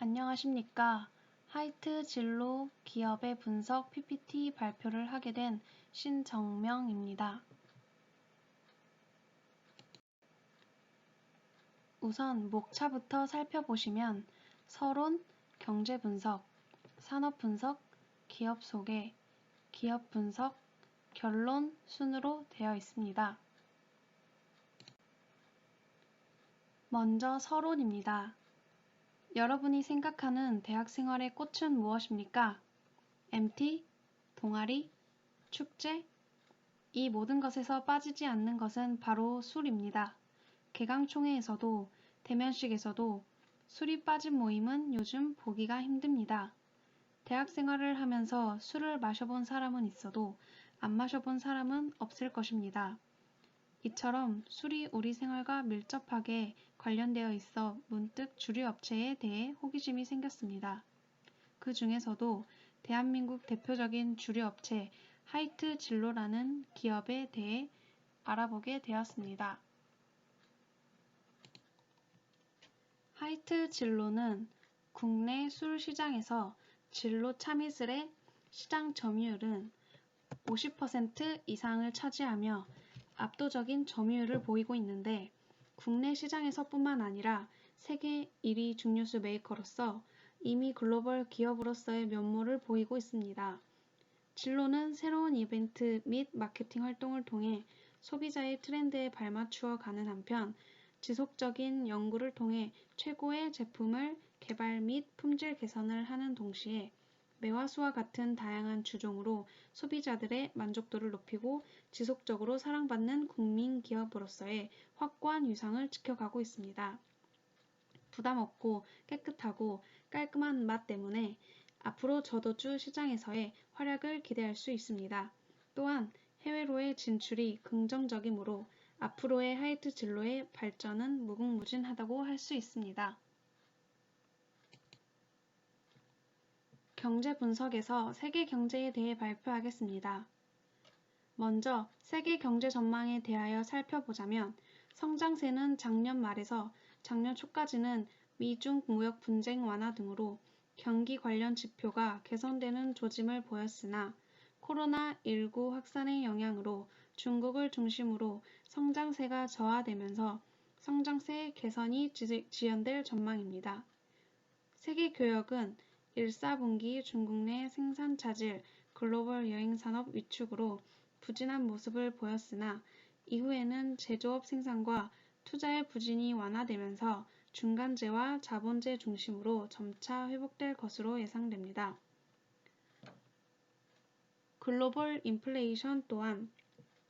안녕하십니까. 하이트 진로 기업의 분석 PPT 발표를 하게 된 신정명입니다. 우선 목차부터 살펴보시면 서론, 경제 분석, 산업 분석, 기업 소개, 기업 분석, 결론 순으로 되어 있습니다. 먼저 서론입니다. 여러분이 생각하는 대학 생활의 꽃은 무엇입니까? MT, 동아리, 축제? 이 모든 것에서 빠지지 않는 것은 바로 술입니다. 개강총회에서도 대면식에서도 술이 빠진 모임은 요즘 보기가 힘듭니다. 대학 생활을 하면서 술을 마셔본 사람은 있어도 안 마셔본 사람은 없을 것입니다. 이처럼 술이 우리 생활과 밀접하게 관련되어 있어 문득 주류 업체에 대해 호기심이 생겼습니다. 그 중에서도 대한민국 대표적인 주류 업체 하이트 진로라는 기업에 대해 알아보게 되었습니다. 하이트 진로는 국내 술 시장에서 진로 참이슬의 시장 점유율은 50% 이상을 차지하며 압도적인 점유율을 보이고 있는데 국내 시장에서뿐만 아니라 세계 1위 증류수 메이커로서 이미 글로벌 기업으로서의 면모를 보이고 있습니다. 진로는 새로운 이벤트 및 마케팅 활동을 통해 소비자의 트렌드에 발맞추어 가는 한편 지속적인 연구를 통해 최고의 제품을 개발 및 품질 개선을 하는 동시에 매화수와 같은 다양한 주종으로 소비자들의 만족도를 높이고 지속적으로 사랑받는 국민 기업으로서의 확고한 위상을 지켜가고 있습니다. 부담 없고 깨끗하고 깔끔한 맛 때문에 앞으로 저도주 시장에서의 활약을 기대할 수 있습니다. 또한 해외로의 진출이 긍정적이므로 앞으로의 하이트 진로의 발전은 무궁무진하다고 할 수 있습니다. 경제 분석에서 세계 경제에 대해 발표하겠습니다. 먼저 세계 경제 전망에 대하여 살펴보자면 성장세는 작년 말에서 작년 초까지는 미중 무역 분쟁 완화 등으로 경기 관련 지표가 개선되는 조짐을 보였으나 코로나19 확산의 영향으로 중국을 중심으로 성장세가 저하되면서 성장세 개선이 지연될 전망입니다. 세계교역은 1, 4분기 중국 내 생산 차질, 글로벌 여행 산업 위축으로 부진한 모습을 보였으나 이후에는 제조업 생산과 투자의 부진이 완화되면서 중간재와 자본재 중심으로 점차 회복될 것으로 예상됩니다. 글로벌 인플레이션 또한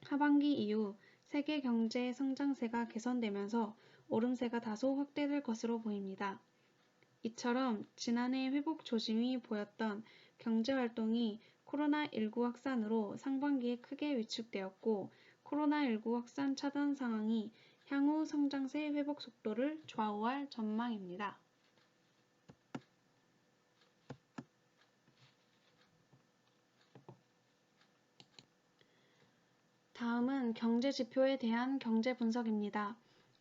하반기 이후 세계 경제 성장세가 개선되면서 오름세가 다소 확대될 것으로 보입니다. 이처럼 지난해 회복 조짐이 보였던 경제활동이 코로나19 확산으로 상반기에 크게 위축되었고 코로나19 확산 차단 상황이 향후 성장세 회복 속도를 좌우할 전망입니다. 다음은 경제지표에 대한 경제 분석입니다.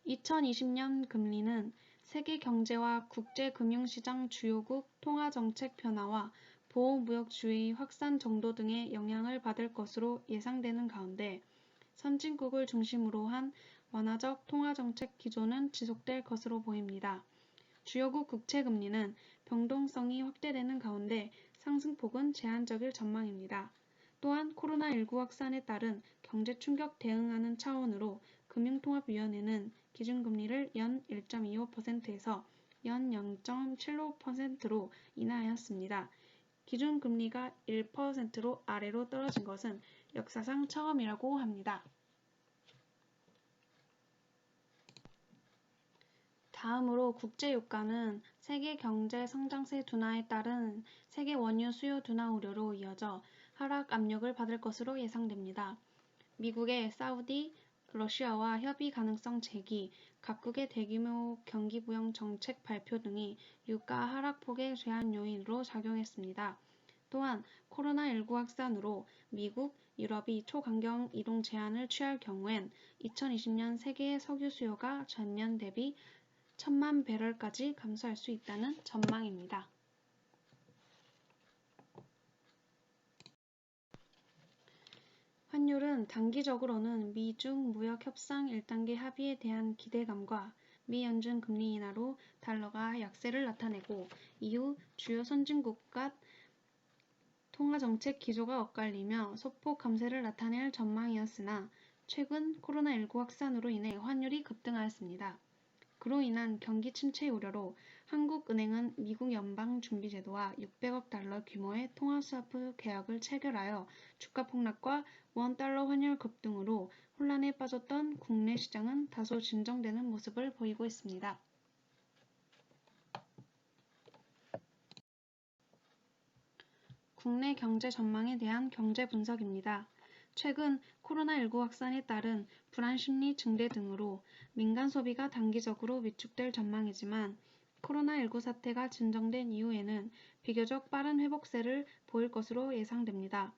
2020년 금리는 세계 경제와 국제금융시장 주요국 통화정책 변화와 보호무역주의 확산 정도 등의 영향을 받을 것으로 예상되는 가운데 선진국을 중심으로 한 완화적 통화정책 기조는 지속될 것으로 보입니다. 주요국 국채금리는 변동성이 확대되는 가운데 상승폭은 제한적일 전망입니다. 또한 코로나19 확산에 따른 경제 충격 대응하는 차원으로 금융통합위원회는 기준금리를 연 1.25%에서 연 0.75%로 인하하였습니다. 기준금리가 1%로 아래로 떨어진 것은 역사상 처음이라고 합니다. 다음으로 국제유가는 세계 경제 성장세 둔화에 따른 세계 원유 수요 둔화 우려로 이어져 하락 압력을 받을 것으로 예상됩니다. 미국의 사우디, 러시아와 협의 가능성 제기, 각국의 대규모 경기 부양 정책 발표 등이 유가 하락폭의 제한 요인으로 작용했습니다. 또한 코로나19 확산으로 미국, 유럽이 초강경 이동 제한을 취할 경우엔 2020년 세계의 석유 수요가 전년 대비 1000만 배럴까지 감소할 수 있다는 전망입니다. 환율은 단기적으로는 미중 무역 협상 1단계 합의에 대한 기대감과 미 연준 금리 인하로 달러가 약세를 나타내고 이후 주요 선진국 간 통화정책 기조가 엇갈리며 소폭 감세를 나타낼 전망이었으나 최근 코로나19 확산으로 인해 환율이 급등하였습니다. 그로 인한 경기 침체 우려로 한국은행은 미국 연방준비제도와 600억 달러 규모의 통화스와프 계약을 체결하여 주가 폭락과 원-달러 환율 급등으로 혼란에 빠졌던 국내 시장은 다소 진정되는 모습을 보이고 있습니다. 국내 경제 전망에 대한 경제 분석입니다. 최근 코로나19 확산에 따른 불안심리 증대 등으로 민간 소비가 단기적으로 위축될 전망이지만 코로나19 사태가 진정된 이후에는 비교적 빠른 회복세를 보일 것으로 예상됩니다.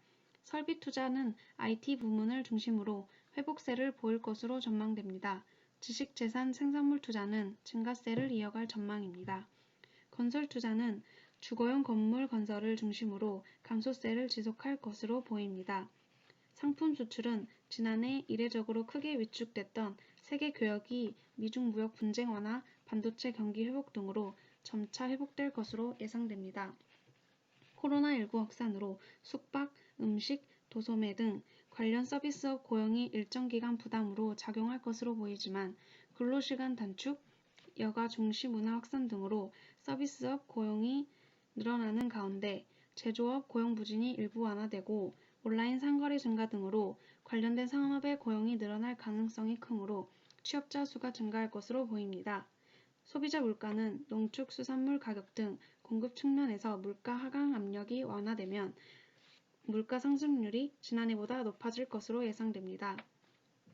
설비 투자는 IT 부문을 중심으로 회복세를 보일 것으로 전망됩니다. 지식재산 생산물 투자는 증가세를 이어갈 전망입니다. 건설 투자는 주거용 건물 건설을 중심으로 감소세를 지속할 것으로 보입니다. 상품 수출은 지난해 이례적으로 크게 위축됐던 세계 교역이 미중 무역 분쟁 완화, 반도체 경기 회복 등으로 점차 회복될 것으로 예상됩니다. 코로나19 확산으로 숙박, 음식, 도소매 등 관련 서비스업 고용이 일정 기간 부담으로 작용할 것으로 보이지만 근로시간 단축, 여가 중시 문화 확산 등으로 서비스업 고용이 늘어나는 가운데 제조업 고용 부진이 일부 완화되고 온라인 상거래 증가 등으로 관련된 산업의 고용이 늘어날 가능성이 크므로 취업자 수가 증가할 것으로 보입니다. 소비자 물가는 농축수산물 가격 등 공급 측면에서 물가 하강 압력이 완화되면 물가 상승률이 지난해보다 높아질 것으로 예상됩니다.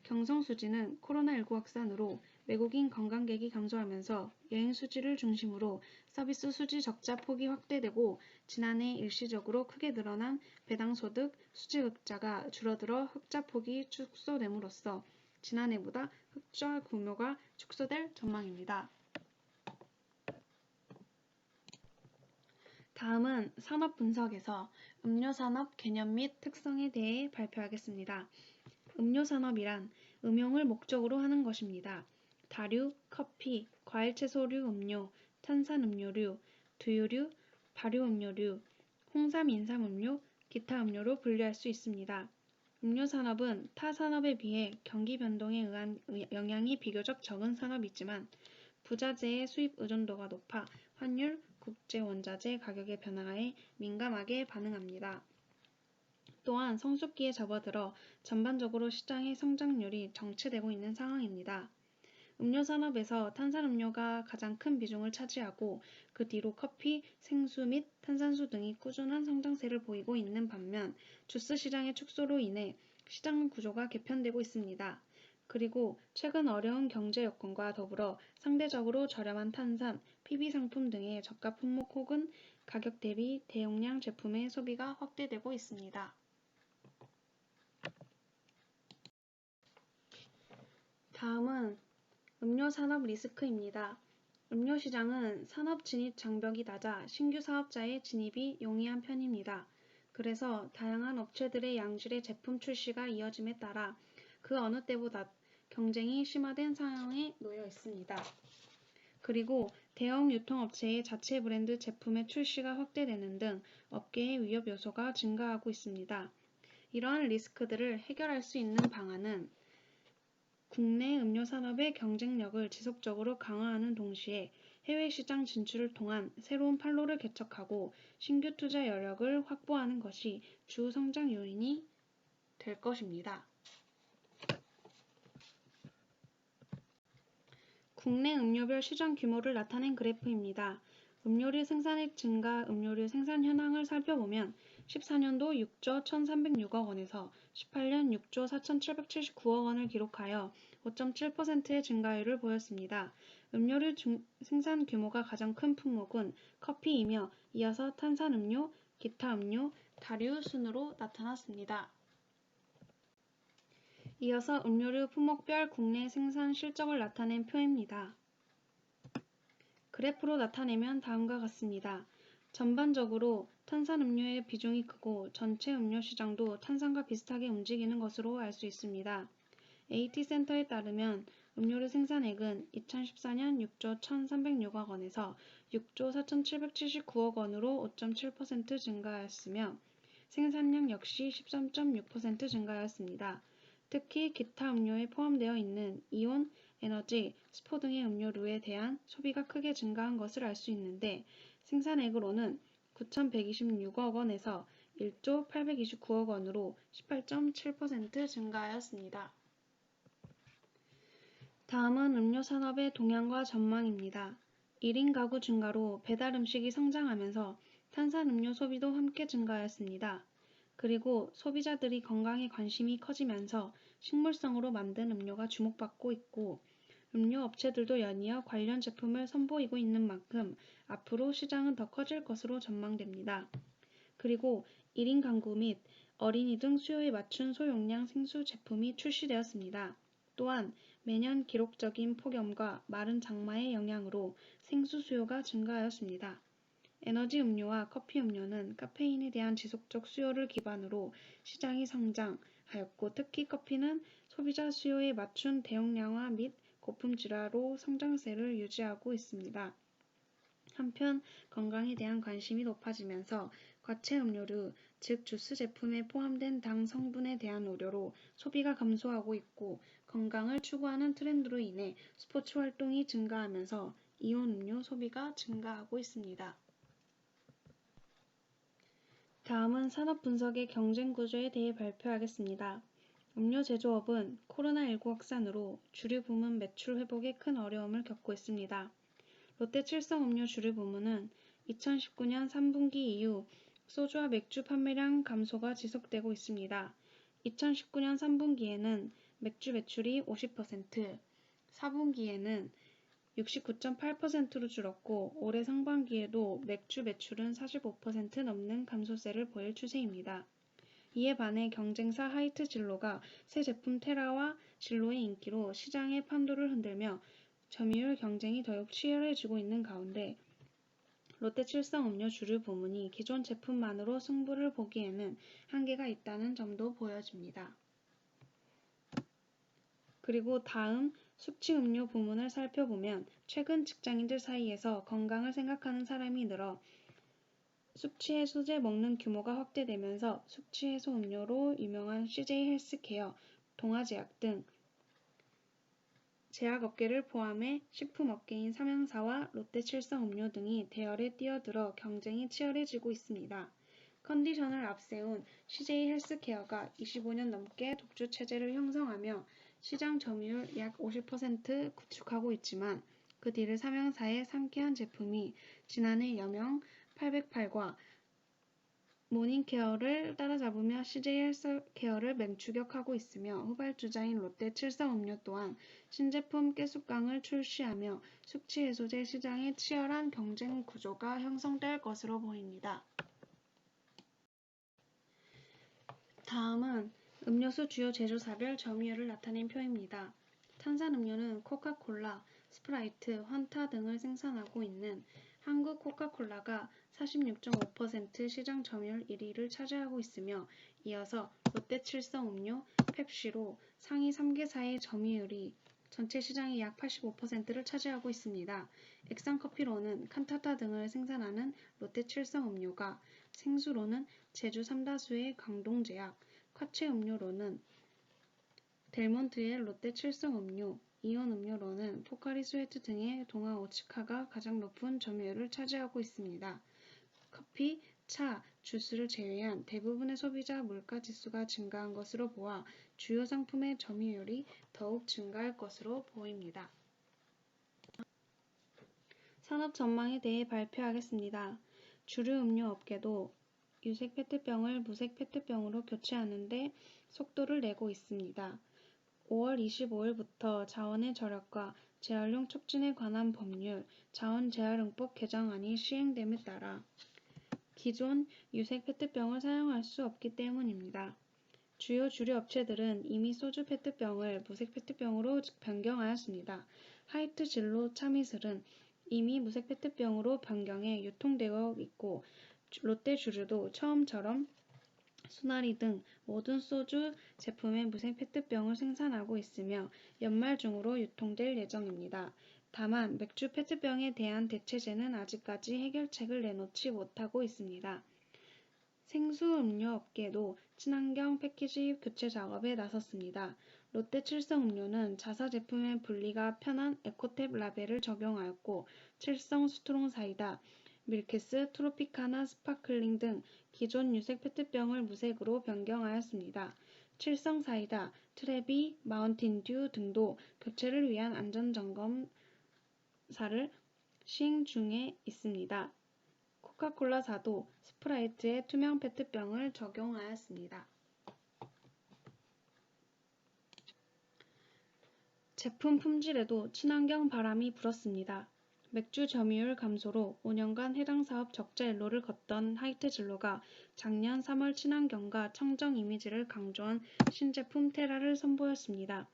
경성수지는 코로나19 확산으로 외국인 관광객이 감소하면서 여행 수지를 중심으로 서비스 수지 적자 폭이 확대되고 지난해 일시적으로 크게 늘어난 배당소득 수지흑자가 줄어들어 흑자 폭이 축소됨으로써 지난해보다 흑자 규모가 축소될 전망입니다. 다음은 산업 분석에서 음료산업 개념 및 특성에 대해 발표하겠습니다. 음료산업이란 음용을 목적으로 하는 것입니다. 다류, 커피, 과일채소류 음료, 탄산음료류, 두유류, 발효음료류, 홍삼 인삼음료, 기타 음료로 분류할 수 있습니다. 음료산업은 타 산업에 비해 경기 변동에 의한 영향이 비교적 적은 산업이지만 부자재의 수입 의존도가 높아 환율, 국제 원자재 가격의 변화에 민감하게 반응합니다. 또한 성숙기에 접어들어 전반적으로 시장의 성장률이 정체되고 있는 상황입니다. 음료산업에서 탄산음료가 가장 큰 비중을 차지하고 그 뒤로 커피, 생수 및 탄산수 등이 꾸준한 성장세를 보이고 있는 반면 주스 시장의 축소로 인해 시장 구조가 개편되고 있습니다. 그리고 최근 어려운 경제 여건과 더불어 상대적으로 저렴한 탄산, PB 상품 등의 저가 품목 혹은 가격 대비 대용량 제품의 소비가 확대되고 있습니다. 다음은 음료산업 리스크입니다. 음료시장은 산업 진입 장벽이 낮아 신규 사업자의 진입이 용이한 편입니다. 그래서 다양한 업체들의 양질의 제품 출시가 이어짐에 따라 그 어느 때보다 경쟁이 심화된 상황에 놓여 있습니다. 그리고 대형 유통업체의 자체 브랜드 제품의 출시가 확대되는 등 업계의 위협 요소가 증가하고 있습니다. 이러한 리스크들을 해결할 수 있는 방안은 국내 음료산업의 경쟁력을 지속적으로 강화하는 동시에 해외 시장 진출을 통한 새로운 판로를 개척하고 신규 투자 여력을 확보하는 것이 주 성장 요인이 될 것입니다. 국내 음료별 시장 규모를 나타낸 그래프입니다. 음료류 생산액 증가, 음료류 생산 현황을 살펴보면 14년도 6조 1,306억 원에서 18년 6조 4,779억 원을 기록하여 5.7%의 증가율을 보였습니다. 음료류 생산 규모가 가장 큰 품목은 커피이며 이어서 탄산음료, 기타 음료, 다류 순으로 나타났습니다. 이어서 음료류 품목별 국내 생산 실적을 나타낸 표입니다. 그래프로 나타내면 다음과 같습니다. 전반적으로 탄산음료의 비중이 크고 전체 음료 시장도 탄산과 비슷하게 움직이는 것으로 알 수 있습니다. AT센터에 따르면 음료류 생산액은 2014년 6조 1,306억 원에서 6조 4,779억 원으로 5.7% 증가하였으며 생산량 역시 13.6% 증가하였습니다. 특히 기타 음료에 포함되어 있는 이온, 에너지, 스포 등의 음료류에 대한 소비가 크게 증가한 것을 알 수 있는데 생산액으로는 9,126억 원에서 1조 829억 원으로 18.7% 증가하였습니다. 다음은 음료 산업의 동향과 전망입니다. 1인 가구 증가로 배달 음식이 성장하면서 탄산음료 소비도 함께 증가하였습니다. 그리고 소비자들이 건강에 관심이 커지면서 식물성으로 만든 음료가 주목받고 있고 음료 업체들도 연이어 관련 제품을 선보이고 있는 만큼 앞으로 시장은 더 커질 것으로 전망됩니다. 그리고 1인 가구 및 어린이 등 수요에 맞춘 소용량 생수 제품이 출시되었습니다. 또한 매년 기록적인 폭염과 마른 장마의 영향으로 생수 수요가 증가하였습니다. 에너지 음료와 커피 음료는 카페인에 대한 지속적 수요를 기반으로 시장이 성장하였고 특히 커피는 소비자 수요에 맞춘 대용량화 및 고품질화로 성장세를 유지하고 있습니다. 한편 건강에 대한 관심이 높아지면서 과채 음료류, 즉 주스 제품에 포함된 당 성분에 대한 우려로 소비가 감소하고 있고 건강을 추구하는 트렌드로 인해 스포츠 활동이 증가하면서 이온 음료 소비가 증가하고 있습니다. 다음은 산업 분석의 경쟁 구조에 대해 발표하겠습니다. 음료 제조업은 코로나19 확산으로 주류 부문 매출 회복에 큰 어려움을 겪고 있습니다. 롯데 칠성 음료 주류 부문은 2019년 3분기 이후 소주와 맥주 판매량 감소가 지속되고 있습니다. 2019년 3분기에는 맥주 매출이 50%, 4분기에는 69.8%로 줄었고 올해 상반기에도 맥주 매출은 45% 넘는 감소세를 보일 추세입니다. 이에 반해 경쟁사 하이트 진로가 새 제품 테라와 진로의 인기로 시장의 판도를 흔들며 점유율 경쟁이 더욱 치열해지고 있는 가운데 롯데 칠성 음료 주류 부문이 기존 제품만으로 승부를 보기에는 한계가 있다는 점도 보여집니다. 그리고 다음 숙취 음료 부문을 살펴보면 최근 직장인들 사이에서 건강을 생각하는 사람이 늘어 숙취 해소제 먹는 규모가 확대되면서 숙취 해소 음료로 유명한 CJ 헬스케어, 동아제약 등 제약업계를 포함해 식품업계인 삼양사와 롯데 칠성 음료 등이 대열에 뛰어들어 경쟁이 치열해지고 있습니다. 컨디션을 앞세운 CJ 헬스케어가 25년 넘게 독주 체제를 형성하며 시장 점유율 약 50% 구축하고 있지만 그 뒤를 삼양사의 상쾌한 제품이 지난해 여명 808과 모닝케어를 따라잡으며 CJ 헬스케어를 맹추격하고 있으며 후발주자인 롯데 칠성 음료 또한 신제품 깨숙강을 출시하며 숙취 해소제 시장의 치열한 경쟁 구조가 형성될 것으로 보입니다. 다음은 음료수 주요 제조사별 점유율을 나타낸 표입니다. 탄산음료는 코카콜라, 스프라이트, 환타 등을 생산하고 있는 한국 코카콜라가 46.5% 시장 점유율 1위를 차지하고 있으며 이어서 롯데 칠성 음료, 펩시로 상위 3개사의 점유율이 전체 시장의 약 85%를 차지하고 있습니다. 액상커피로는 칸타타 등을 생산하는 롯데 칠성 음료가, 생수로는 제주 삼다수의 강동제약, 과채 음료로는 델몬트의 롯데 칠성 음료, 이온 음료로는 포카리 스웨트 등의 동아 오츠카가 가장 높은 점유율을 차지하고 있습니다. 커피, 차, 주스를 제외한 대부분의 소비자 물가지수가 증가한 것으로 보아 주요 상품의 점유율이 더욱 증가할 것으로 보입니다. 산업 전망에 대해 발표하겠습니다. 주류 음료 업계도 유색 페트병을 무색 페트병으로 교체하는 데 속도를 내고 있습니다. 5월 25일부터 자원의 절약과 재활용 촉진에 관한 법률 자원재활용법 개정안이 시행됨에 따라 기존 유색 페트병을 사용할 수 없기 때문입니다. 주요 주류 업체들은 이미 소주 페트병을 무색 페트병으로 변경하였습니다. 하이트 진로 차미슬은 이미 무색 페트병으로 변경해 유통되어 있고 롯데주류도 처음처럼 수나리 등 모든 소주 제품의 무색 페트병을 생산하고 있으며 연말 중으로 유통될 예정입니다. 다만 맥주 페트병에 대한 대체제는 아직까지 해결책을 내놓지 못하고 있습니다. 생수음료 업계도 친환경 패키지 교체 작업에 나섰습니다. 롯데 칠성음료는 자사 제품의 분리가 편한 에코탭 라벨을 적용하였고 칠성 스트롱 사이다, 밀키스, 트로피카나 스파클링 등 기존 유색 페트병을 무색으로 변경하였습니다. 칠성 사이다, 트레비, 마운틴듀 등도 교체를 위한 안전점검사를 시행 중에 있습니다. 코카콜라사도 스프라이트에 투명 페트병을 적용하였습니다. 제품 품질에도 친환경 바람이 불었습니다. 맥주 점유율 감소로 5년간 해당 사업 적자 일로를 걷던 하이트진로가 작년 3월 친환경과 청정 이미지를 강조한 신제품 테라를 선보였습니다.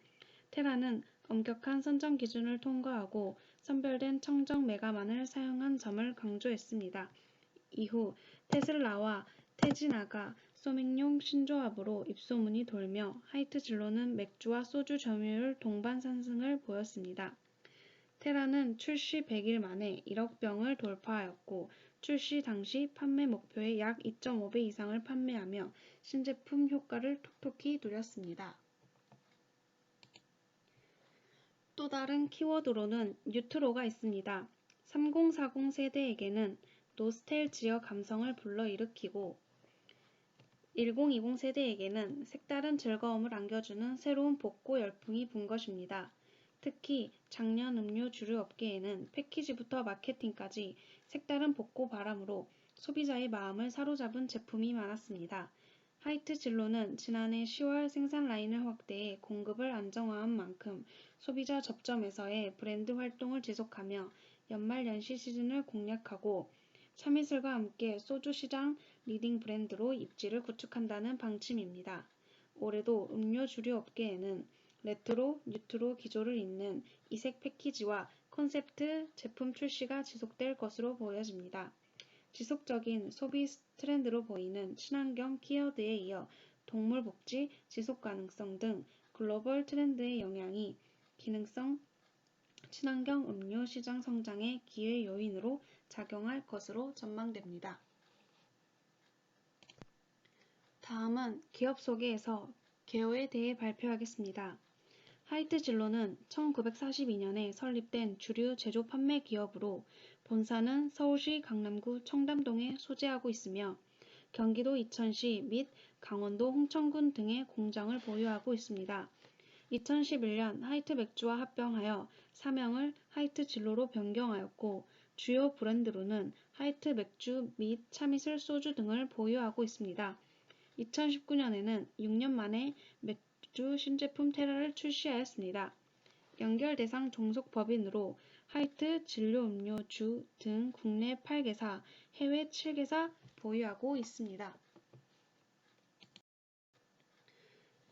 테라는 엄격한 선정 기준을 통과하고 선별된 청정 메가만을 사용한 점을 강조했습니다. 이후 테슬라와 테지나가 소맥용 신조합으로 입소문이 돌며 하이트진로는 맥주와 소주 점유율 동반 상승을 보였습니다. 테라는 출시 100일 만에 1억 병을 돌파하였고 출시 당시 판매 목표의 약 2.5배 이상을 판매하며 신제품 효과를 톡톡히 누렸습니다. 또 다른 키워드로는 뉴트로가 있습니다. 3040 세대에게는 노스텔지어 감성을 불러일으키고 1020 세대에게는 색다른 즐거움을 안겨주는 새로운 복고 열풍이 분 것입니다. 특히 작년 음료 주류 업계에는 패키지부터 마케팅까지 색다른 복고 바람으로 소비자의 마음을 사로잡은 제품이 많았습니다. 하이트진로는 지난해 10월 생산 라인을 확대해 공급을 안정화한 만큼 소비자 접점에서의 브랜드 활동을 지속하며 연말 연시 시즌을 공략하고 참이슬과 함께 소주 시장 리딩 브랜드로 입지를 구축한다는 방침입니다. 올해도 음료 주류 업계에는 레트로, 뉴트로 기조를 잇는 이색 패키지와 콘셉트 제품 출시가 지속될 것으로 보여집니다. 지속적인 소비 트렌드로 보이는 친환경 키워드에 이어 동물 복지, 지속 가능성 등 글로벌 트렌드의 영향이 기능성 친환경 음료 시장 성장의 기회 요인으로 작용할 것으로 전망됩니다. 다음은 기업 소개에서 개요에 대해 발표하겠습니다. 하이트진로는 1942년에 설립된 주류 제조 판매 기업으로 본사는 서울시 강남구 청담동에 소재하고 있으며 경기도 이천시 및 강원도 홍천군 등의 공장을 보유하고 있습니다. 2011년 하이트 맥주와 합병하여 사명을 하이트 진로로 변경하였고 주요 브랜드로는 하이트 맥주 및 참이슬 소주 등을 보유하고 있습니다. 2019년에는 6년 만에 맥주 신제품 테라를 출시하였습니다. 연결 대상 종속 법인으로 하이트 진로 음료주 등 국내 8개사, 해외 7개사 보유하고 있습니다.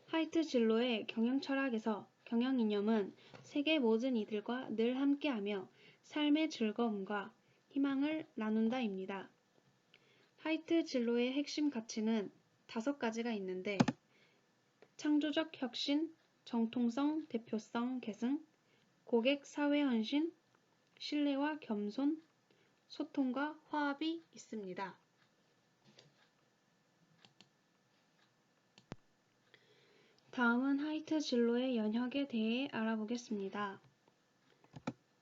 하이트 진로의 경영 철학에서 경영 이념은 세계 모든 이들과 늘 함께하며 삶의 즐거움과 희망을 나눈다입니다. 하이트 진로의 핵심 가치는 5가지가 있는데 창조적 혁신, 정통성, 대표성, 계승, 고객 사회 헌신, 신뢰와 겸손, 소통과 화합이 있습니다. 다음은 하이트 진로의 연혁에 대해 알아보겠습니다.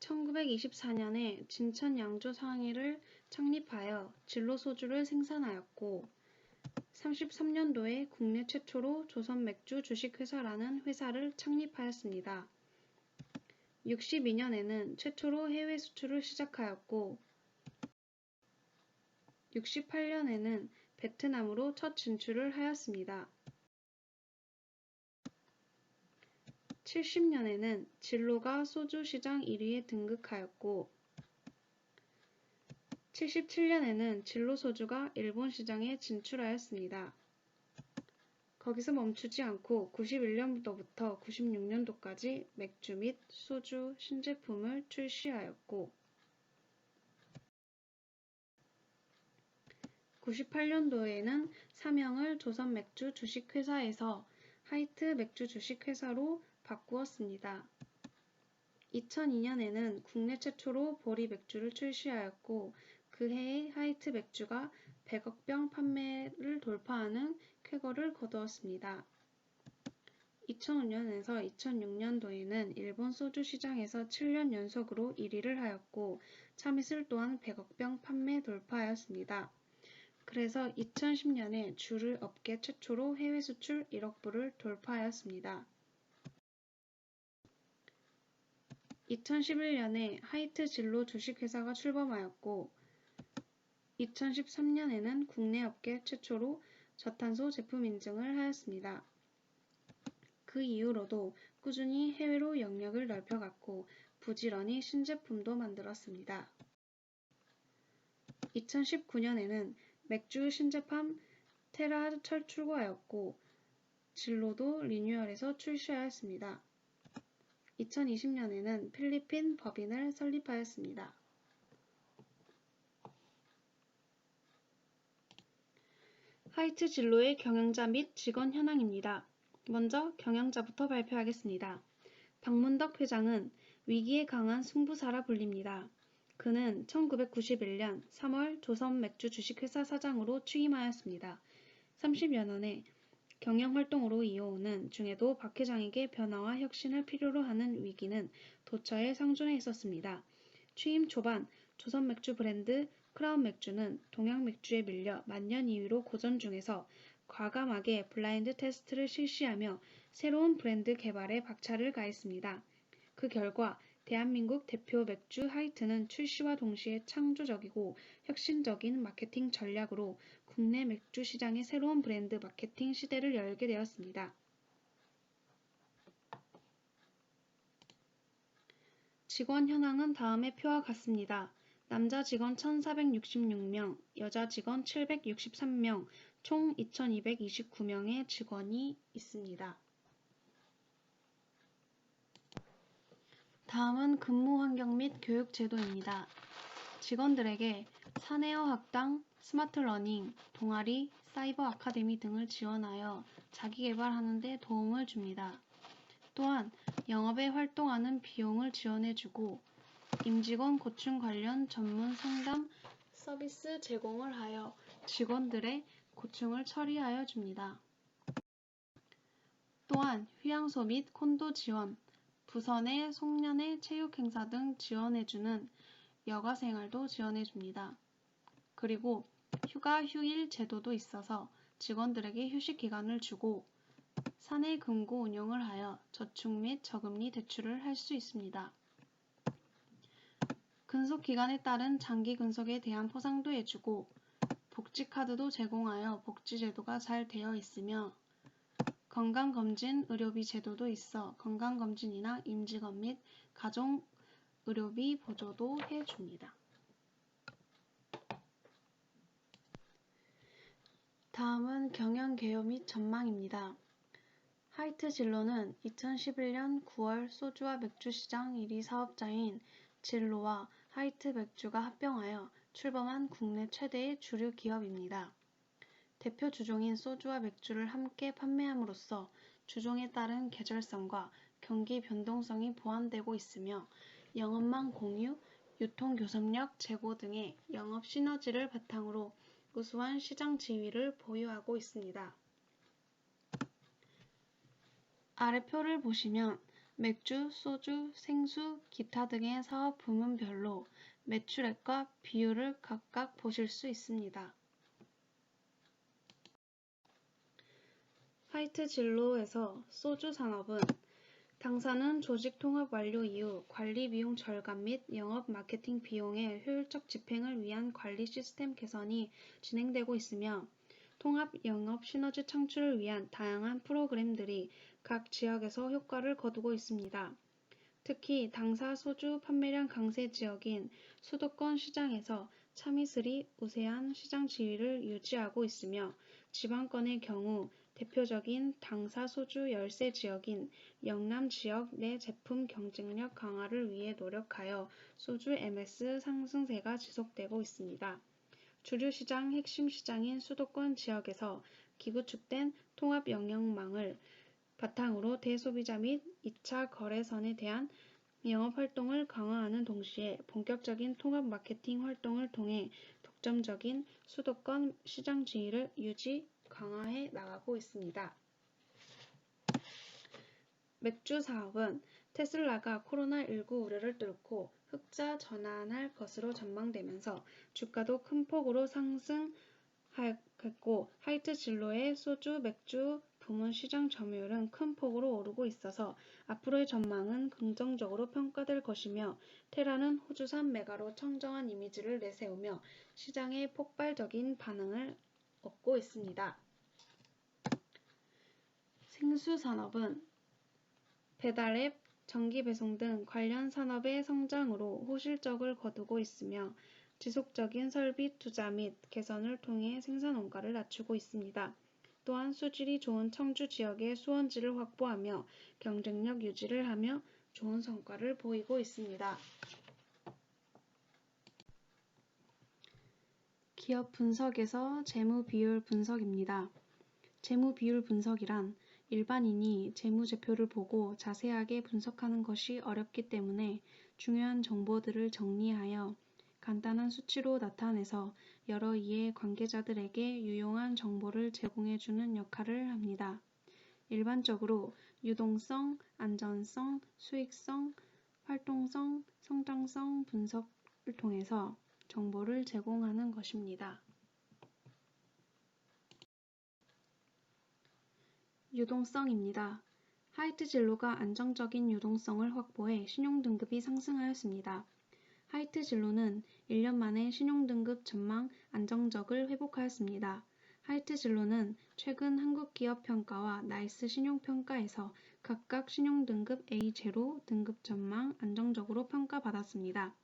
1924년에 진천 양조 상해를 창립하여 진로 소주를 생산하였고 33년도에 국내 최초로 조선맥주 주식회사라는 회사를 창립하였습니다. 62년에는 최초로 해외 수출을 시작하였고 68년에는 베트남으로 첫 진출을 하였습니다. 70년에는 진로가 소주 시장 1위에 등극하였고 77년에는 진로 소주가 일본 시장에 진출하였습니다. 거기서 멈추지 않고 91년부터 96년도까지 맥주 및 소주 신제품을 출시하였고 1998년도에는 사명을 조선맥주 주식회사에서 하이트 맥주 주식회사로 바꾸었습니다. 2002년에는 국내 최초로 보리 맥주를 출시하였고 그 해에 하이트 맥주가 100억 병 판매를 돌파하는 쾌거를 거두었습니다. 2005년에서 2006년도에는 일본 소주 시장에서 7년 연속으로 1위를 하였고 참이슬 또한 100억 병 판매 돌파하였습니다. 그래서 2010년에 주류 업계 최초로 해외 수출 1억 불을 돌파하였습니다. 2011년에 하이트 진로 주식회사가 출범하였고 2013년에는 국내 업계 최초로 저탄소 제품 인증을 하였습니다. 그 이후로도 꾸준히 해외로 영역을 넓혀갔고 부지런히 신제품도 만들었습니다. 2019년에는 맥주 신제품 테라 출고하였고 진로도 리뉴얼해서 출시하였습니다. 2020년에는 필리핀 법인을 설립하였습니다. 하이트 진로의 경영자 및 직원 현황입니다. 먼저 경영자부터 발표하겠습니다. 박문덕 회장은 위기에 강한 승부사라 불립니다. 그는 1991년 3월 조선맥주 주식회사 사장으로 취임하였습니다. 30여 년의 경영활동으로 이어오는 중에도 박 회장에게 변화와 혁신을 필요로 하는 위기는 도처에 상존해 있었습니다. 취임 초반 조선맥주 브랜드 크라운맥주는 동양맥주에 밀려 만년 2위로 고전 중에서 과감하게 블라인드 테스트를 실시하며 새로운 브랜드 개발에 박차를 가했습니다. 그 결과 대한민국 대표 맥주 하이트는 출시와 동시에 창조적이고 혁신적인 마케팅 전략으로 국내 맥주 시장의 새로운 브랜드 마케팅 시대를 열게 되었습니다. 직원 현황은 다음의 표와 같습니다. 남자 직원 1,466명, 여자 직원 763명, 총 2,229명의 직원이 있습니다. 다음은 근무 환경 및 교육 제도입니다. 직원들에게 사내어 학당, 스마트 러닝, 동아리, 사이버 아카데미 등을 지원하여 자기개발하는 데 도움을 줍니다. 또한 영업에 활동하는 비용을 지원해주고 임직원 고충 관련 전문 상담 서비스 제공을 하여 직원들의 고충을 처리하여 줍니다. 또한 휴양소 및 콘도 지원, 부서 내 송년회 체육 행사 등 지원해주는 여가 생활도 지원해줍니다. 그리고 휴가 휴일 제도도 있어서 직원들에게 휴식 기간을 주고 사내 금고 운영을 하여 저축 및 저금리 대출을 할 수 있습니다. 근속 기간에 따른 장기 근속에 대한 포상도 해주고 복지카드도 제공하여 복지제도가 잘 되어 있으며 건강검진 의료비 제도도 있어 건강검진이나 임직원 및 가족의료비 보조도 해줍니다. 다음은 경영 개요 및 전망입니다. 하이트 진로는 2011년 9월 소주와 맥주 시장 1위 사업자인 진로와 하이트 맥주가 합병하여 출범한 국내 최대의 주류 기업입니다. 대표 주종인 소주와 맥주를 함께 판매함으로써 주종에 따른 계절성과 경기 변동성이 보완되고 있으며 영업망 공유, 유통 교섭력 제고 등의 영업 시너지를 바탕으로 우수한 시장 지위를 보유하고 있습니다. 아래 표를 보시면 맥주, 소주, 생수, 기타 등의 사업 부문별로 매출액과 비율을 각각 보실 수 있습니다. 하이트 진로에서 소주 산업은 당사는 조직 통합 완료 이후 관리 비용 절감 및 영업 마케팅 비용의 효율적 집행을 위한 관리 시스템 개선이 진행되고 있으며 통합 영업 시너지 창출을 위한 다양한 프로그램들이 각 지역에서 효과를 거두고 있습니다. 특히 당사 소주 판매량 강세 지역인 수도권 시장에서 참이슬이 우세한 시장 지위를 유지하고 있으며 지방권의 경우 대표적인 당사 소주 열세 지역인 영남 지역 내 제품 경쟁력 강화를 위해 노력하여 소주 MS 상승세가 지속되고 있습니다. 주류 시장 핵심 시장인 수도권 지역에서 기구축된 통합 영역망을 바탕으로 대소비자 및 2차 거래선에 대한 영업활동을 강화하는 동시에 본격적인 통합 마케팅 활동을 통해 독점적인 수도권 시장 지위를 유지, 강화해 나가고 있습니다. 맥주 사업은 테슬라가 코로나19 우려를 뚫고 흑자 전환할 것으로 전망되면서 주가도 큰 폭으로 상승했고 화이트 진로의 소주, 맥주 부문 시장 점유율은 큰 폭으로 오르고 있어서 앞으로의 전망은 긍정적으로 평가될 것이며 테라는 호주산 메가로 청정한 이미지를 내세우며 시장에 폭발적인 반응을 얻고 있습니다. 생수산업은 배달앱, 전기배송 등 관련 산업의 성장으로 호실적을 거두고 있으며 지속적인 설비 투자 및 개선을 통해 생산 원가를 낮추고 있습니다. 또한 수질이 좋은 청주 지역의 수원지를 확보하며 경쟁력 유지를 하며 좋은 성과를 보이고 있습니다. 기업 분석에서 재무 비율 분석입니다. 재무 비율 분석이란 일반인이 재무제표를 보고 자세하게 분석하는 것이 어렵기 때문에 중요한 정보들을 정리하여 간단한 수치로 나타내서 여러 이해 관계자들에게 유용한 정보를 제공해주는 역할을 합니다. 일반적으로 유동성, 안전성, 수익성, 활동성, 성장성 분석을 통해서 정보를 제공하는 것입니다. 유동성입니다. 하이트 진로가 안정적인 유동성을 확보해 신용등급이 상승하였습니다. 하이트 진로는 1년 만에 신용등급 전망 안정적을 회복하였습니다. 하이트 진로는 최근 한국기업평가와 나이스 신용평가에서 각각 신용등급 A0 등급 전망 안정적으로 평가받았습니다.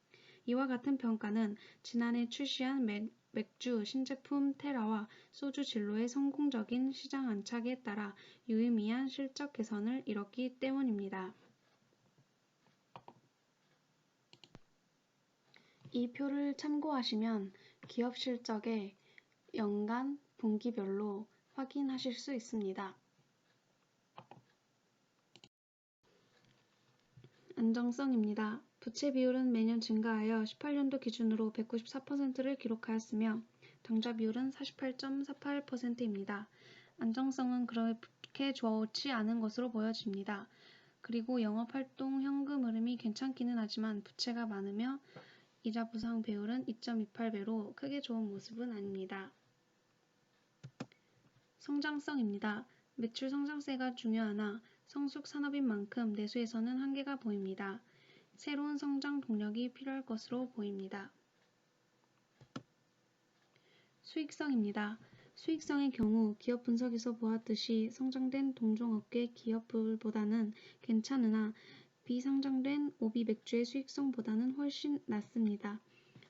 이와 같은 평가는 지난해 출시한 맥주 신제품 테라와 소주 진로의 성공적인 시장 안착에 따라 유의미한 실적 개선을 이뤘기 때문입니다. 이 표를 참고하시면 기업 실적의 연간, 분기별로 확인하실 수 있습니다. 안정성입니다. 부채 비율은 매년 증가하여 18년도 기준으로 194%를 기록하였으며 당좌 비율은 48.48%입니다. 안정성은 그렇게 좋지 않은 것으로 보여집니다. 그리고 영업활동 현금 흐름이 괜찮기는 하지만 부채가 많으며 이자 부상 배율은 2.28배로 크게 좋은 모습은 아닙니다. 성장성입니다. 매출 성장세가 중요하나 성숙 산업인 만큼 내수에서는 한계가 보입니다. 새로운 성장 동력이 필요할 것으로 보입니다. 수익성입니다. 수익성의 경우 기업 분석에서 보았듯이 성장된 동종업계 기업들보다는 괜찮으나 비성장된 오비 맥주의 수익성보다는 훨씬 낮습니다.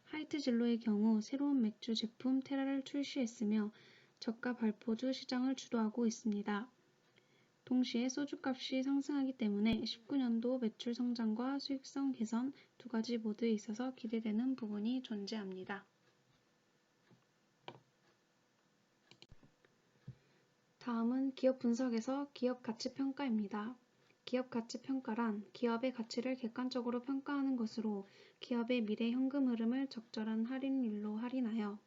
하이트 진로의 경우 새로운 맥주 제품 테라를 출시했으며 저가 발포주 시장을 주도하고 있습니다. 동시에 소주값이 상승하기 때문에 19년도 매출 성장과 수익성 개선 두 가지 모두에 있어서 기대되는 부분이 존재합니다. 다음은 기업 분석에서 기업 가치 평가입니다. 기업 가치 평가란 기업의 가치를 객관적으로 평가하는 것으로 기업의 미래 현금 흐름을 적절한 할인율로 할인하여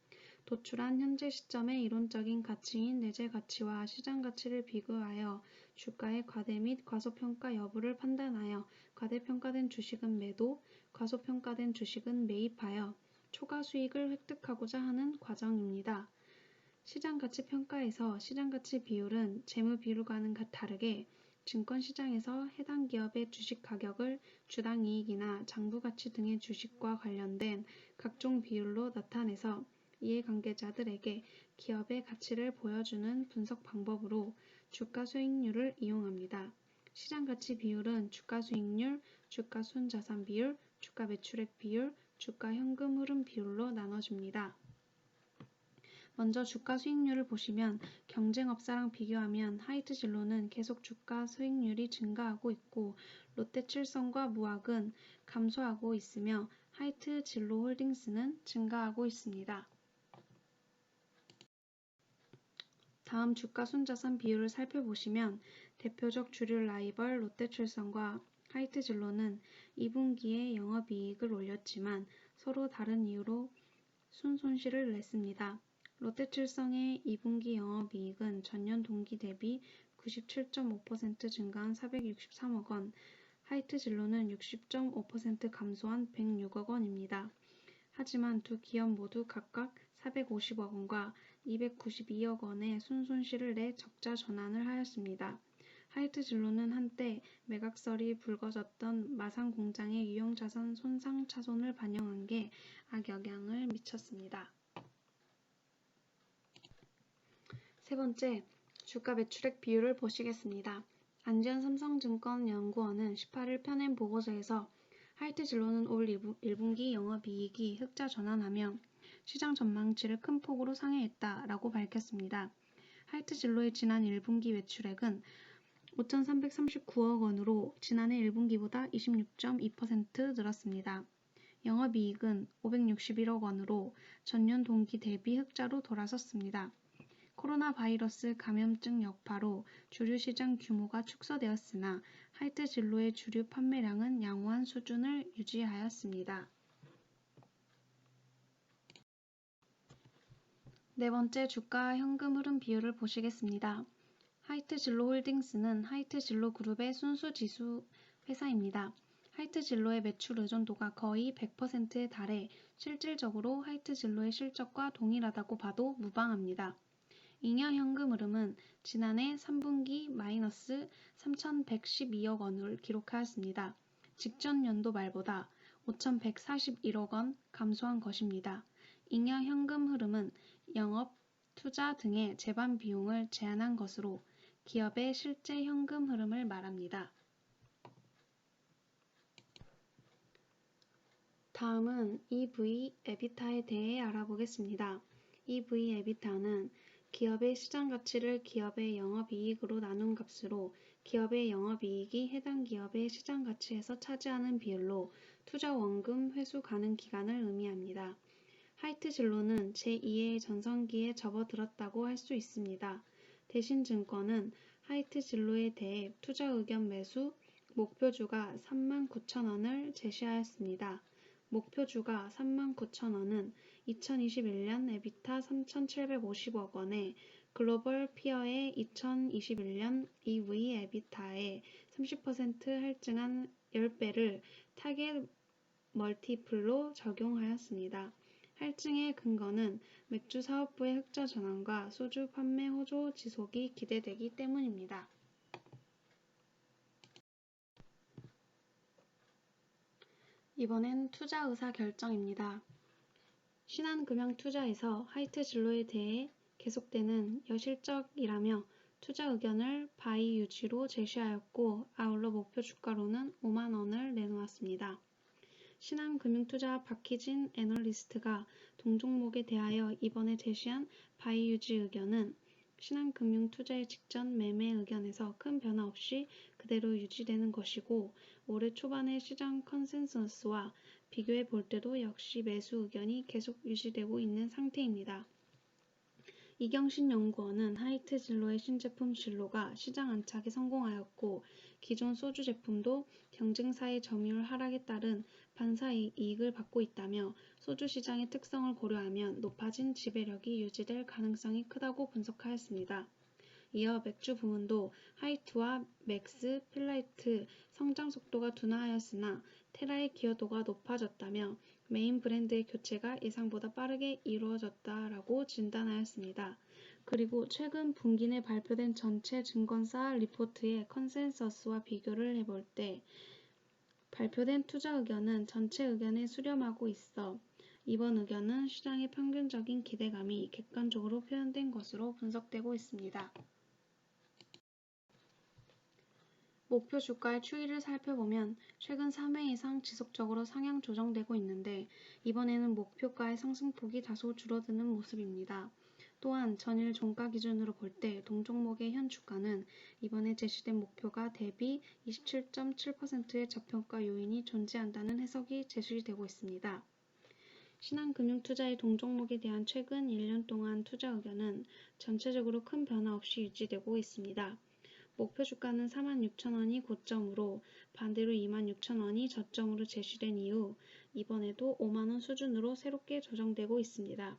도출한 현재 시점의 이론적인 가치인 내재 가치와 시장 가치를 비교하여 주가의 과대 및 과소평가 여부를 판단하여 과대평가된 주식은 매도, 과소평가된 주식은 매입하여 초과 수익을 획득하고자 하는 과정입니다. 시장가치 평가에서 시장가치 비율은 재무 비율과는 다르게 증권시장에서 해당 기업의 주식 가격을 주당 이익이나 장부가치 등의 주식과 관련된 각종 비율로 나타내서 이해관계자들에게 기업의 가치를 보여주는 분석 방법으로 주가수익률을 이용합니다. 시장가치 비율은 주가수익률, 주가순자산 비율, 주가매출액 비율, 주가현금 흐름 비율로 나눠집니다. 먼저 주가 수익률을 보시면 경쟁업사랑 비교하면 하이트 진로는 계속 주가 수익률이 증가하고 있고 롯데칠성과 무학은 감소하고 있으며 하이트 진로 홀딩스는 증가하고 있습니다. 다음 주가 순자산 비율을 살펴보시면 대표적 주류 라이벌 롯데칠성과 하이트진로는 2분기에 영업이익을 올렸지만 서로 다른 이유로 순손실을 냈습니다. 롯데칠성의 2분기 영업이익은 전년 동기 대비 97.5% 증가한 463억 원, 하이트진로는 60.5% 감소한 106억 원입니다. 하지만 두 기업 모두 각각 450억 원과 292억 원의 순손실을 내 적자 전환을 하였습니다. 하이트진로는 한때 매각설이 불거졌던 마산 공장의 유형자산 손상 차손을 반영한 게 악영향을 미쳤습니다. 세 번째, 주가 매출액 비율을 보시겠습니다. 안지현 삼성증권연구원은 18일 펴낸 보고서에서 하이트진로는 올 1분기 영업이익이 흑자 전환하며 시장 전망치를 큰 폭으로 상회했다라고 밝혔습니다. 하이트진로의 지난 1분기 매출액은 5,339억 원으로 지난해 1분기보다 26.2% 늘었습니다. 영업이익은 561억 원으로 전년 동기 대비 흑자로 돌아섰습니다. 코로나 바이러스 감염증 여파로 주류 시장 규모가 축소되었으나 하이트진로의 주류 판매량은 양호한 수준을 유지하였습니다. 네 번째, 주가 현금 흐름 비율을 보시겠습니다. 하이트진로홀딩스는 하이트진로그룹의 순수지수 회사입니다. 하이트진로의 매출 의존도가 거의 100%에 달해 실질적으로 하이트진로의 실적과 동일하다고 봐도 무방합니다. 잉여 현금 흐름은 지난해 3분기 마이너스 3,112억 원을 기록하였습니다. 직전 연도 말보다 5,141억 원 감소한 것입니다. 잉여 현금 흐름은 영업, 투자 등의 재반 비용을 제한한 것으로 기업의 실제 현금 흐름을 말합니다. 다음은 EV/EBITDA에 대해 알아보겠습니다. EV/EBITDA는 기업의 시장 가치를 기업의 영업이익으로 나눈 값으로 기업의 영업이익이 해당 기업의 시장 가치에서 차지하는 비율로 투자 원금 회수 가능 기간을 의미합니다. 하이트진로는 제2의 전성기에 접어들었다고 할 수 있습니다. 대신증권은 하이트진로에 대해 투자 의견 매수 목표주가 39,000원을 제시하였습니다. 목표주가 39,000원은 2021년 에비타 3,750억 원에 글로벌 피어의 2021년 EV 에비타의 30% 할증한 10배를 타겟 멀티플로 적용하였습니다. 할증의 근거는 맥주 사업부의 흑자 전환과 소주 판매 호조 지속이 기대되기 때문입니다. 이번엔 투자 의사 결정입니다. 신한금융투자에서 하이트진로에 대해 계속되는 여실적이라며 투자 의견을 바이 유지로 제시하였고 아울러 목표 주가로는 5만 원을 내놓았습니다. 신한금융투자 박희진 애널리스트가 동종목에 대하여 이번에 제시한 바이 유지 의견은 신한금융투자의 직전 매매 의견에서 큰 변화 없이 그대로 유지되는 것이고 올해 초반의 시장 컨센서스와 비교해 볼 때도 역시 매수 의견이 계속 유지되고 있는 상태입니다. 이경신 연구원은 하이트진로의 신제품 진로가 시장 안착에 성공하였고 기존 소주 제품도 경쟁사의 점유율 하락에 따른 반사이익을 받고 있다며 소주 시장의 특성을 고려하면 높아진 지배력이 유지될 가능성이 크다고 분석하였습니다. 이어 맥주 부문도 하이트와 맥스, 필라이트 성장 속도가 둔화하였으나 테라의 기여도가 높아졌다며 메인 브랜드의 교체가 예상보다 빠르게 이루어졌다라고 진단하였습니다. 그리고 최근 분기 내 발표된 전체 증권사 리포트의 컨센서스와 비교를 해볼 때 발표된 투자 의견은 전체 의견에 수렴하고 있어 이번 의견은 시장의 평균적인 기대감이 객관적으로 표현된 것으로 분석되고 있습니다. 목표 주가의 추이를 살펴보면 최근 3회 이상 지속적으로 상향 조정되고 있는데 이번에는 목표가의 상승폭이 다소 줄어드는 모습입니다. 또한 전일 종가 기준으로 볼 때 동종목의 현 주가는 이번에 제시된 목표가 대비 27.7%의 저평가 요인이 존재한다는 해석이 제시되고 있습니다. 신한금융투자의 동종목에 대한 최근 1년 동안 투자 의견은 전체적으로 큰 변화 없이 유지되고 있습니다. 목표 주가는 46,000원이 고점으로 반대로 26,000원이 저점으로 제시된 이후 이번에도 5만원 수준으로 새롭게 조정되고 있습니다.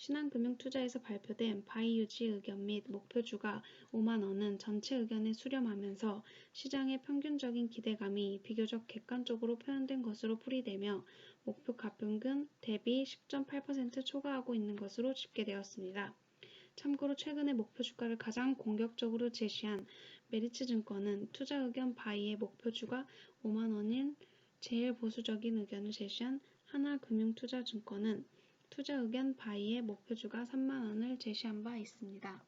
신한금융투자에서 발표된 바이 유지 의견 및 목표주가 5만원은 전체 의견에 수렴하면서 시장의 평균적인 기대감이 비교적 객관적으로 표현된 것으로 풀이되며 목표 가평균 대비 10.8% 초과하고 있는 것으로 집계되었습니다. 참고로 최근에 목표 주가를 가장 공격적으로 제시한 메리츠증권은 투자 의견 바이의 목표주가 5만원인 제일 보수적인 의견을 제시한 하나금융투자증권은 투자 의견 바이의 목표주가 3만원을 제시한 바 있습니다.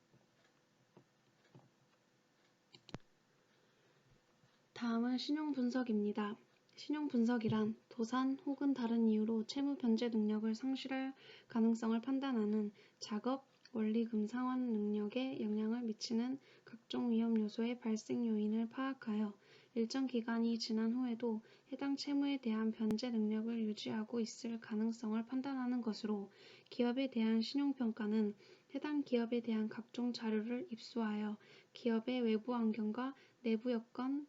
다음은 신용 분석입니다. 신용 분석이란 도산 혹은 다른 이유로 채무 변제 능력을 상실할 가능성을 판단하는 작업, 원리금 상환 능력에 영향을 미치는 각종 위험 요소의 발생 요인을 파악하여 일정 기간이 지난 후에도 해당 채무에 대한 변제 능력을 유지하고 있을 가능성을 판단하는 것으로 기업에 대한 신용평가는 해당 기업에 대한 각종 자료를 입수하여 기업의 외부 환경과 내부 여건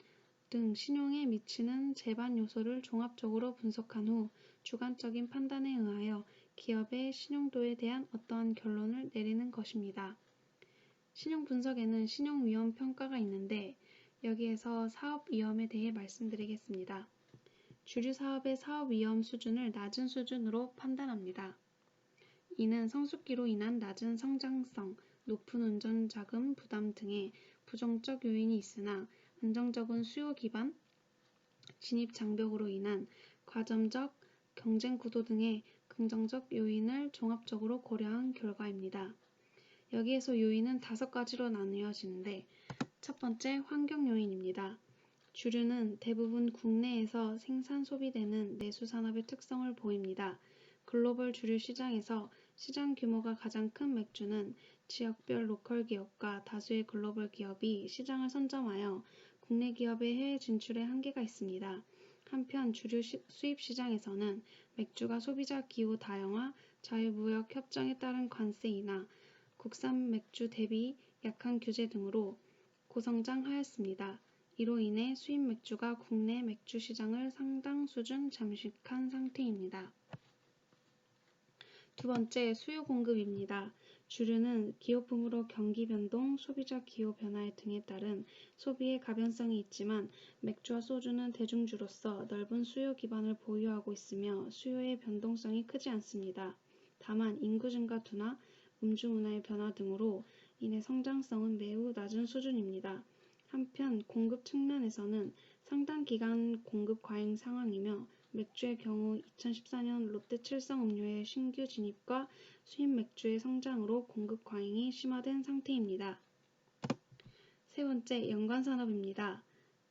등 신용에 미치는 제반 요소를 종합적으로 분석한 후 주관적인 판단에 의하여 기업의 신용도에 대한 어떠한 결론을 내리는 것입니다. 신용 분석에는 신용 위험 평가가 있는데 여기에서 사업 위험에 대해 말씀드리겠습니다. 주류 사업의 사업 위험 수준을 낮은 수준으로 판단합니다. 이는 성숙기로 인한 낮은 성장성, 높은 운전 자금 부담 등의 부정적 요인이 있으나 안정적인 수요 기반, 진입 장벽으로 인한 과점적 경쟁 구도 등의 긍정적 요인을 종합적으로 고려한 결과입니다. 여기에서 요인은 5가지로 나뉘어지는데 첫 번째 환경 요인입니다. 주류는 대부분 국내에서 생산 소비되는 내수 산업의 특성을 보입니다. 글로벌 주류 시장에서 시장 규모가 가장 큰 맥주는 지역별 로컬 기업과 다수의 글로벌 기업이 시장을 선점하여 국내 기업의 해외 진출에 한계가 있습니다. 한편 주류 수입 시장에서는 맥주가 소비자 기후 다양화, 자유무역 협정에 따른 관세 인하, 국산 맥주 대비 약한 규제 등으로 고성장하였습니다. 이로 인해 수입 맥주가 국내 맥주 시장을 상당 수준 잠식한 상태입니다. 두 번째, 수요 공급입니다. 주류는 기호품으로 경기 변동, 소비자 기호 변화 등에 따른 소비의 가변성이 있지만 맥주와 소주는 대중주로서 넓은 수요 기반을 보유하고 있으며 수요의 변동성이 크지 않습니다. 다만 인구 증가 둔화, 음주 문화의 변화 등으로 인해 성장성은 매우 낮은 수준입니다. 한편 공급 측면에서는 상당 기간 공급 과잉 상황이며 맥주의 경우 2014년 롯데 칠성 음료의 신규 진입과 수입 맥주의 성장으로 공급 과잉이 심화된 상태입니다. 세 번째, 연관산업입니다.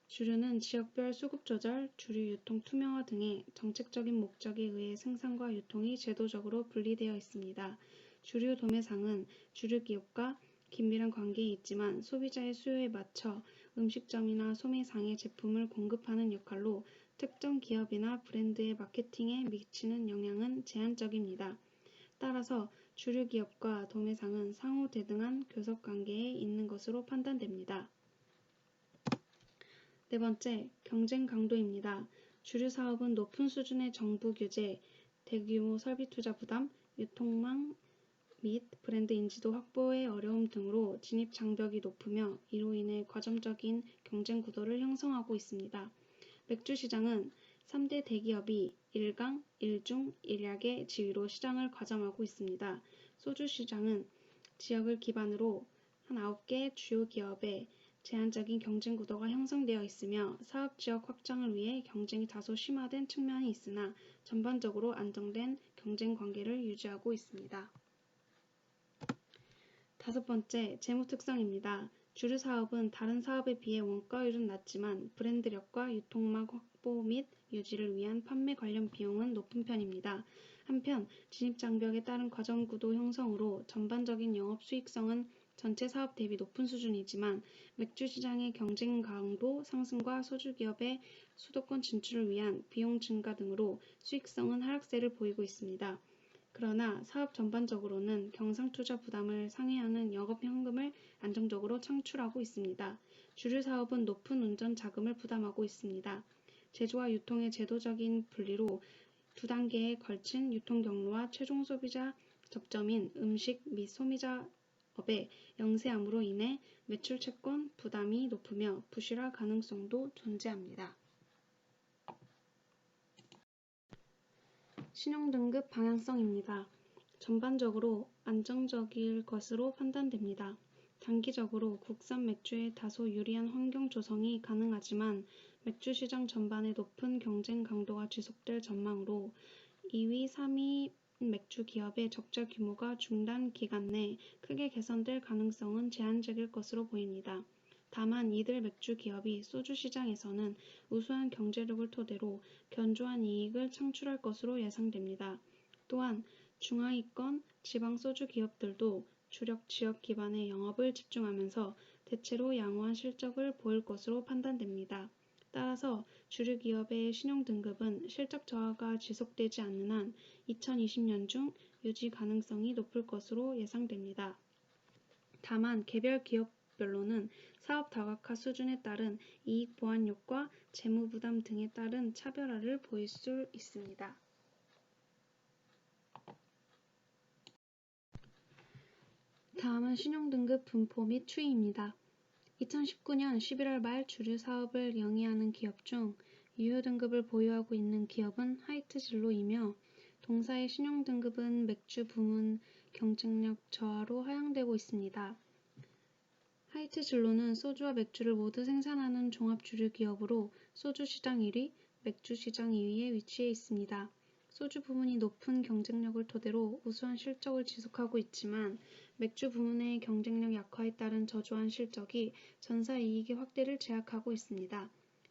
주류는 지역별 수급 조절, 주류 유통 투명화 등의 정책적인 목적에 의해 생산과 유통이 제도적으로 분리되어 있습니다. 주류 도매상은 주류 기업과 긴밀한 관계에 있지만 소비자의 수요에 맞춰 음식점이나 소매상의 제품을 공급하는 역할로 특정 기업이나 브랜드의 마케팅에 미치는 영향은 제한적입니다. 따라서 주류 기업과 도매상은 상호 대등한 교섭 관계에 있는 것으로 판단됩니다. 네 번째, 경쟁 강도입니다. 주류 사업은 높은 수준의 정부 규제, 대규모 설비 투자 부담, 유통망 및 브랜드 인지도 확보의 어려움 등으로 진입 장벽이 높으며 이로 인해 과점적인 경쟁 구도를 형성하고 있습니다. 맥주 시장은 3대 대기업이 1강, 1중, 1약의 지위로 시장을 과점하고 있습니다. 소주 시장은 지역을 기반으로 한 9개 주요 기업의 제한적인 경쟁 구도가 형성되어 있으며 사업 지역 확장을 위해 경쟁이 다소 심화된 측면이 있으나 전반적으로 안정된 경쟁 관계를 유지하고 있습니다. 다섯 번째, 재무 특성입니다. 주류 사업은 다른 사업에 비해 원가율은 낮지만 브랜드력과 유통망 확보 및 유지를 위한 판매 관련 비용은 높은 편입니다. 한편 진입 장벽에 따른 과점 구도 형성으로 전반적인 영업 수익성은 전체 사업 대비 높은 수준이지만 맥주 시장의 경쟁 강도 상승과 소주 기업의 수도권 진출을 위한 비용 증가 등으로 수익성은 하락세를 보이고 있습니다. 그러나 사업 전반적으로는 경상 투자 부담을 상회하는 영업 현금을 안정적으로 창출하고 있습니다. 주류 사업은 높은 운전 자금을 부담하고 있습니다. 제조와 유통의 제도적인 분리로 두 단계에 걸친 유통 경로와 최종 소비자 접점인 음식 및 소비자업의 영세함으로 인해 매출 채권 부담이 높으며 부실화 가능성도 존재합니다. 신용등급 방향성입니다. 전반적으로 안정적일 것으로 판단됩니다. 단기적으로 국산 맥주에 다소 유리한 환경 조성이 가능하지만 맥주 시장 전반의 높은 경쟁 강도가 지속될 전망으로 2위, 3위 맥주 기업의 적자 규모가 중단 기간 내 크게 개선될 가능성은 제한적일 것으로 보입니다. 다만 이들 맥주 기업이 소주 시장에서는 우수한 경제력을 토대로 견조한 이익을 창출할 것으로 예상됩니다. 또한 중하위권 지방 소주 기업들도 주력 지역 기반의 영업을 집중하면서 대체로 양호한 실적을 보일 것으로 판단됩니다. 따라서 주류 기업의 신용등급은 실적 저하가 지속되지 않는 한 2020년 중 유지 가능성이 높을 것으로 예상됩니다. 다만 개별 기업별로는 사업 다각화 수준에 따른 이익 보완 효과, 재무 부담 등에 따른 차별화를 보일 수 있습니다. 다음은 신용등급 분포 및 추이입니다. 2019년 11월 말 주류 사업을 영위하는 기업 중 유효등급을 보유하고 있는 기업은 하이트 진로이며 동사의 신용등급은 맥주 부문 경쟁력 저하로 하향되고 있습니다. 하이트 진로는 소주와 맥주를 모두 생산하는 종합주류 기업으로 소주 시장 1위, 맥주 시장 2위에 위치해 있습니다. 소주 부문이 높은 경쟁력을 토대로 우수한 실적을 지속하고 있지만 맥주 부문의 경쟁력 약화에 따른 저조한 실적이 전사 이익의 확대를 제약하고 있습니다.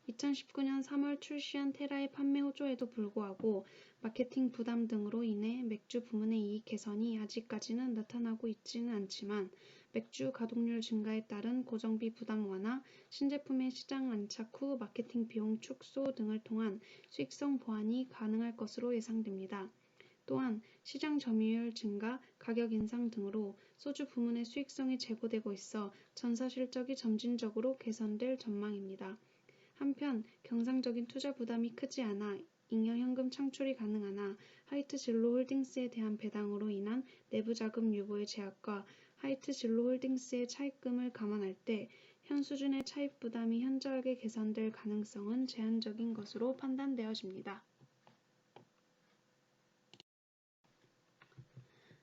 2019년 3월 출시한 테라의 판매 호조에도 불구하고 마케팅 부담 등으로 인해 맥주 부문의 이익 개선이 아직까지는 나타나고 있지는 않지만 맥주 가동률 증가에 따른 고정비 부담 완화, 신제품의 시장 안착 후 마케팅 비용 축소 등을 통한 수익성 보완이 가능할 것으로 예상됩니다. 또한 시장 점유율 증가, 가격 인상 등으로 소주 부문의 수익성이 제고되고 있어 전사 실적이 점진적으로 개선될 전망입니다. 한편 경상적인 투자 부담이 크지 않아 잉여 현금 창출이 가능하나 하이트 진로 홀딩스에 대한 배당으로 인한 내부 자금 유보의 제약과 하이트 진로 홀딩스의 차입금을 감안할 때 현 수준의 차입 부담이 현저하게 개선될 가능성은 제한적인 것으로 판단되어집니다.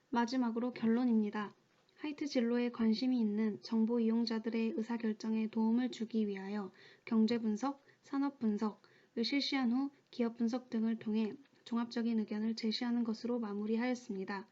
마지막으로 결론입니다. 하이트 진로에 관심이 있는 정보 이용자들의 의사결정에 도움을 주기 위하여 경제 분석, 산업 분석을 실시한 후 기업 분석 등을 통해 종합적인 의견을 제시하는 것으로 마무리하였습니다.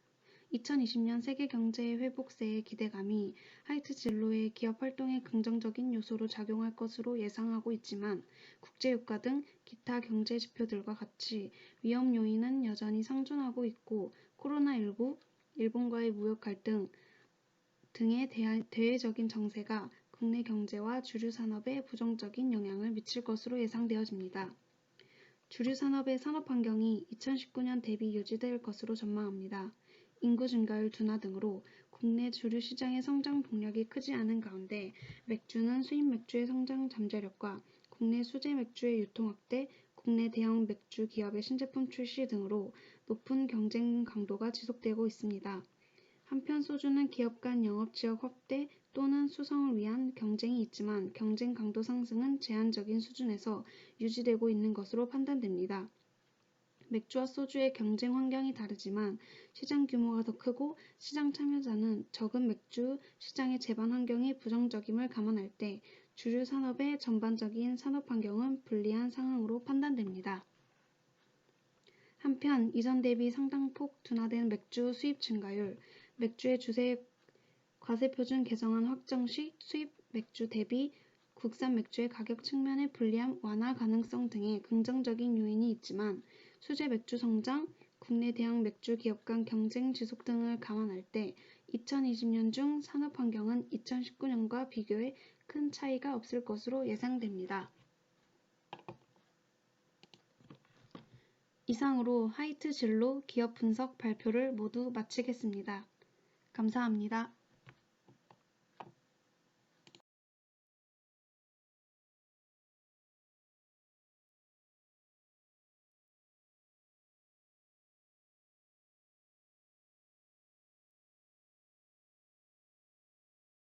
2020년 세계 경제의 회복세의 기대감이 하이트 진로의 기업 활동에 긍정적인 요소로 작용할 것으로 예상하고 있지만 국제유가 등 기타 경제 지표들과 같이 위험 요인은 여전히 상존하고 있고 코로나19, 일본과의 무역 갈등 등의 대외적인 정세가 국내 경제와 주류 산업에 부정적인 영향을 미칠 것으로 예상되어집니다. 주류 산업의 산업 환경이 2019년 대비 유지될 것으로 전망합니다. 인구 증가율 둔화 등으로 국내 주류 시장의 성장 동력이 크지 않은 가운데 맥주는 수입 맥주의 성장 잠재력과 국내 수제 맥주의 유통 확대, 국내 대형 맥주 기업의 신제품 출시 등으로 높은 경쟁 강도가 지속되고 있습니다. 한편 소주는 기업 간 영업 지역 확대 또는 수성을 위한 경쟁이 있지만 경쟁 강도 상승은 제한적인 수준에서 유지되고 있는 것으로 판단됩니다. 맥주와 소주의 경쟁 환경이 다르지만 시장 규모가 더 크고 시장 참여자는 적은 맥주 시장의 제반 환경이 부정적임을 감안할 때 주류 산업의 전반적인 산업 환경은 불리한 상황으로 판단됩니다. 한편 이전 대비 상당폭 둔화된 맥주 수입 증가율, 맥주의 주세 과세표준 개정안 확정 시 수입 맥주 대비 국산 맥주의 가격 측면의 불리함 완화 가능성 등의 긍정적인 요인이 있지만 수제 맥주 성장, 국내 대형 맥주 기업 간 경쟁 지속 등을 감안할 때 2020년 중 산업 환경은 2019년과 비교해 큰 차이가 없을 것으로 예상됩니다. 이상으로 하이트 진로 기업 분석 발표를 모두 마치겠습니다. 감사합니다.